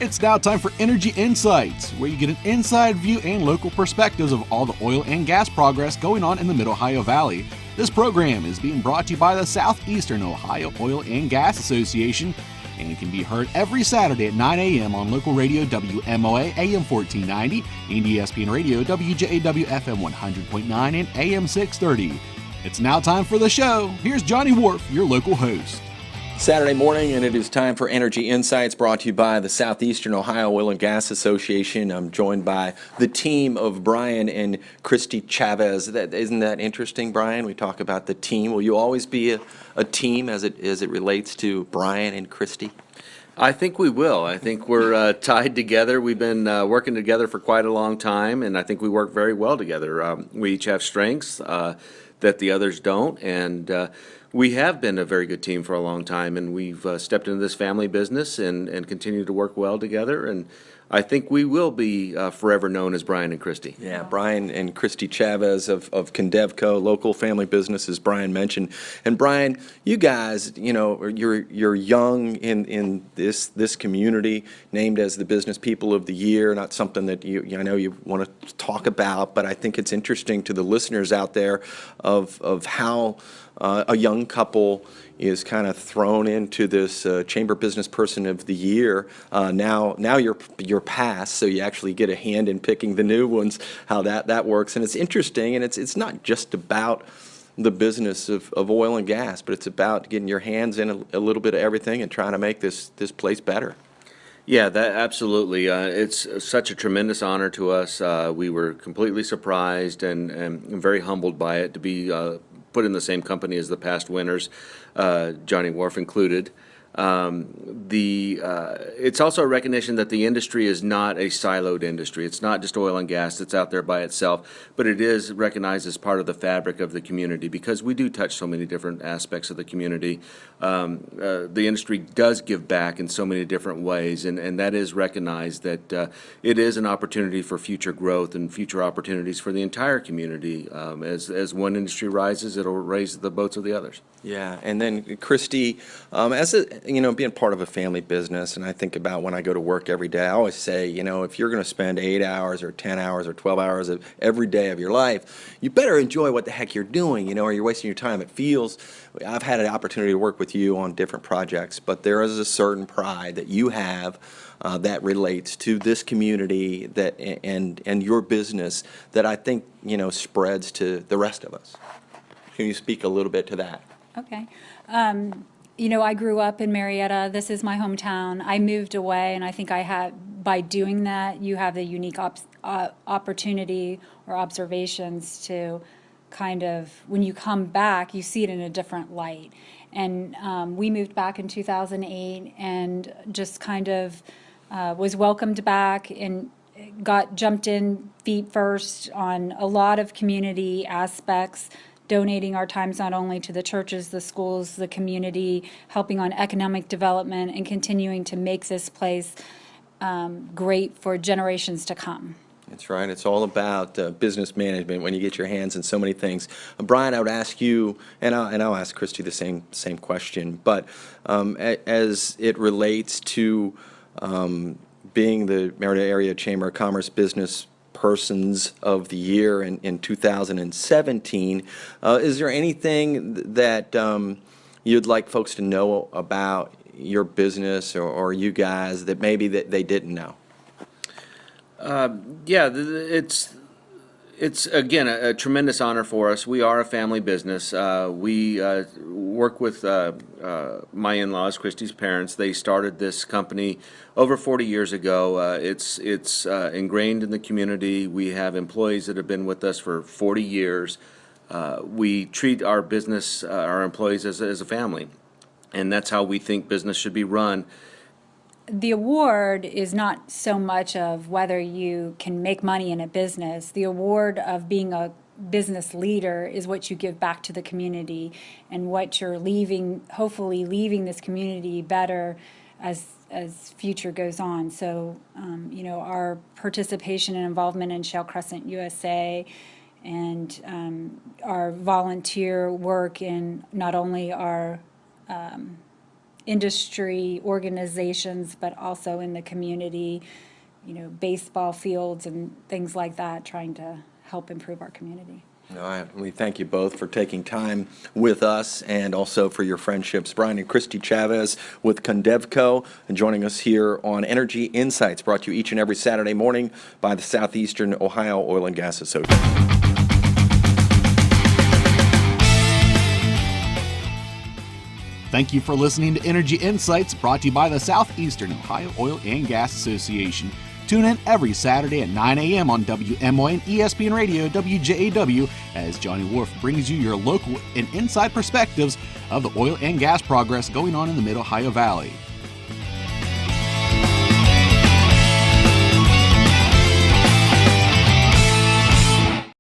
It's now time for Energy Insights, where you get an inside view and local perspectives of all the oil and gas progress going on in the Mid-Ohio Valley. This program is being brought to you by the Southeastern Ohio Oil and Gas Association and can be heard every Saturday at 9 a.m. on local radio WMOA AM 1490 and ESPN radio WJAW FM 100.9 and AM 630. It's now time for the show. Here's Johnny Wharf, your local host. Saturday morning, and it is time for Energy Insights, brought to you by the Southeastern Ohio Oil and Gas Association. I'm joined by the team of Brian and Christy Chavez. Isn't that interesting, Brian? We talk about the team. Will you always be a team as it relates to Brian and Christy? I think we will. I think we're tied together. We've been working together for quite a long time, and I think we work very well together. We each have strengths that the others don't, and we have been a very good team for a long time, and we've stepped into this family business and continue to work well together, and I think we will be forever known as Brian and Christy. Yeah, Brian and Christy Chavez of Condevco, local family business, as Brian mentioned. And Brian, you guys, you're young in this community, named as the Business People of the Year. Not something that I know you want to talk about, but I think it's interesting to the listeners out there of how a young couple is kind of thrown into this Chamber Business Person of the Year. Now you're passed, so you actually get a hand in picking the new ones, how that works. And it's interesting, and it's not just about the business of oil and gas, but it's about getting your hands in a little bit of everything and trying to make this place better. Yeah, that absolutely. It's such a tremendous honor to us. We were completely surprised and very humbled by it to be put in the same company as the past winners, Johnny Wharf included. It's also a recognition that the industry is not a siloed industry. It's not just oil and gas that's out there by itself, but it is recognized as part of the fabric of the community because we do touch so many different aspects of the community. The industry does give back in so many different ways, and that is recognized that it is an opportunity for future growth and future opportunities for the entire community. As one industry rises, it'll raise the boats of the others. Yeah, and then Christy, being part of a family business, and I think about when I go to work every day, I always say, if you're going to spend 8 hours or 10 hours or 12 hours of every day of your life, you better enjoy what the heck you're doing, or you're wasting your time. I've had an opportunity to work with you on different projects, but there is a certain pride that you have that relates to this community and your business that I think, spreads to the rest of us. Can you speak a little bit to that? Okay. I grew up in Marietta. This is my hometown. I moved away, and I think by doing that, you have the unique opportunity or observations to kind of, when you come back, you see it in a different light. And we moved back in 2008 and just kind of was welcomed back and jumped in feet first on a lot of community aspects, donating our times not only to the churches, the schools, the community, helping on economic development, and continuing to make this place great for generations to come. That's right. It's all about business management when you get your hands in so many things. Brian, I would ask you, and I'll ask Christy the same question, but as it relates to being the Marietta Area Chamber of Commerce Business Persons of the Year in 2017. Is there anything that you'd like folks to know about your business or you guys that maybe that they didn't know? It's again a tremendous honor for us. We are a family business. We work with my in-laws, Christy's parents. They started this company over 40 years ago. It's ingrained in the community. We have employees that have been with us for 40 years. We treat our business, our employees as a family, and that's how we think business should be run. The award is not so much of whether you can make money in a business. The award of being a business leader is what you give back to the community and what you're hopefully leaving this community better as future goes on. So, our participation and involvement in Shell Crescent USA and our volunteer work in not only our industry organizations, but also in the community, baseball fields and things like that, trying to help improve our community. We thank you both for taking time with us and also for your friendships. Brian and Christy Chavez with Condevco and joining us here on Energy Insights, brought to you each and every Saturday morning by the Southeastern Ohio Oil and Gas Association. Thank you for listening to Energy Insights, brought to you by the Southeastern Ohio Oil and Gas Association. Tune in every Saturday at 9 a.m. on WMOA and ESPN Radio WJAW as Johnny Wolf brings you your local and inside perspectives of the oil and gas progress going on in the Mid-Ohio Valley.